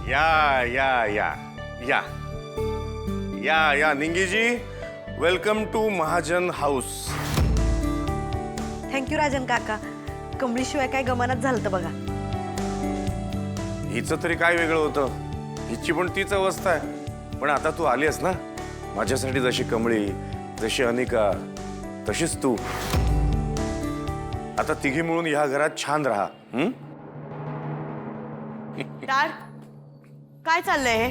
या या या या या या निंगीजी, welcome to Mahajan house. Thank you Rajan काका. कमळीशिवाय काय गमनात झालं बघा. हिचं तरी काय वेगळं होतं, हिची पण तीच अवस्था आहे. पण आता तू आलीस ना, माझ्यासाठी जशी कमळी, जशी अनिका, तशीच तू. आता तिघी मिळून ह्या घरात छान राहा. डॅड, काय चाललंय हे?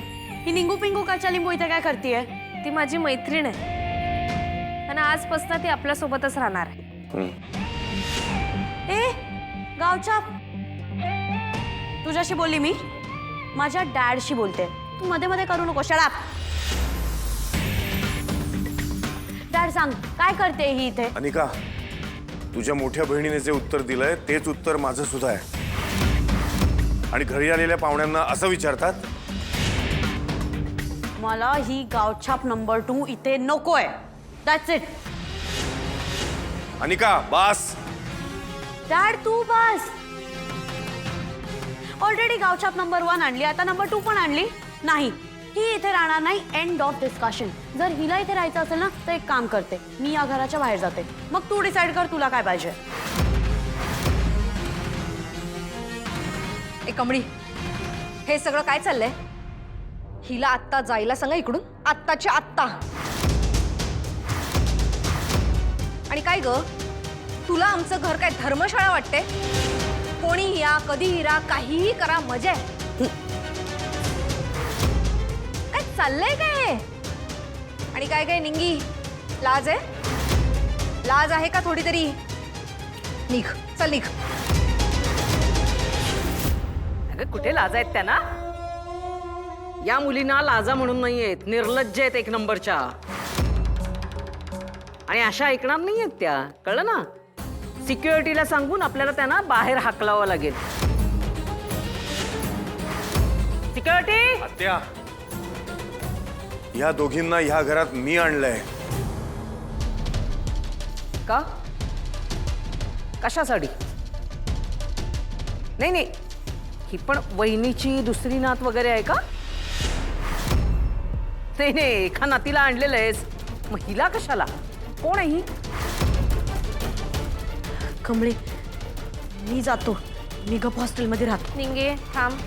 ही निंगू पिंगू काच्या लिंबू इथे काय करतेय? ती माझी मैत्रीण आहे आणि आजपासून ती आपल्या सोबतच राहणार आहे. ए गावच्या, तुझ्याशी बोलली मी, माझ्या डॅडशी बोलते. तू मध्ये मध्ये करू नको. Shut up. डॅड सांग, काय करते ही इथे? अनिका, तुझ्या मोठ्या बहिणीने जे उत्तर दिलंय तेच उत्तर माझं सुद्धा आहे. आणि घरी आलेल्या पाहुण्यांना असं विचारतात. मला ही गावछाप नंबर 2 इथे नकोय. That's it. अनिका बास. डॅड तू बस. ऑलरेडी गावछाप नंबर 1 आणली, आता नंबर 2 पण आणली. नाही, ही इथे राहणार नाही. End of discussion. जर हिला इथे राहायचं असेल ना तर एक काम करते, मी या घराच्या बाहेर जाते. मग तू डिसाईड कर तुला काय पाहिजे. ए कमळी, हे सगळं काय चाललंय? हिला आत्ता जायला सांगा इकडून, आत्ताच्या आत्ता. आणि काय ग, तुला आमचं घर काय धर्मशाळा वाटते? कोणी या, कधीही राहा, काहीही करा, मजा आहे. काय चाललंय काय? आणि काय काय निंगी, लाज आहे? लाज आहे का थोडी तरी? निघ, चल निघ. कुठे लाज आहेत त्यांना? या मुलींना लाजा म्हणून नाहीयेत, निर्लज्ज आहेत एक नंबरच्या. आणि अशा ऐकणार नाहीयेत त्या, कळलं ना? सिक्युरिटीला सांगून आपल्याला त्यांना बाहेर हाकलावं लागेल. सिक्युरिटी. आत्या, ह्या दोघींना ह्या घरात मी आणलंय. का? कशासाठी? नाही नाही, ही पण वहिनीची दुसरी नात वगैरे आहे का? नाही नाही, एका नातीला आणलेलं आहेस, मग हिला कशाला? कोण आहे ही? कमळे, मी जातो. मी गप हॉस्टेलमध्ये राहतो. निंगे थांब.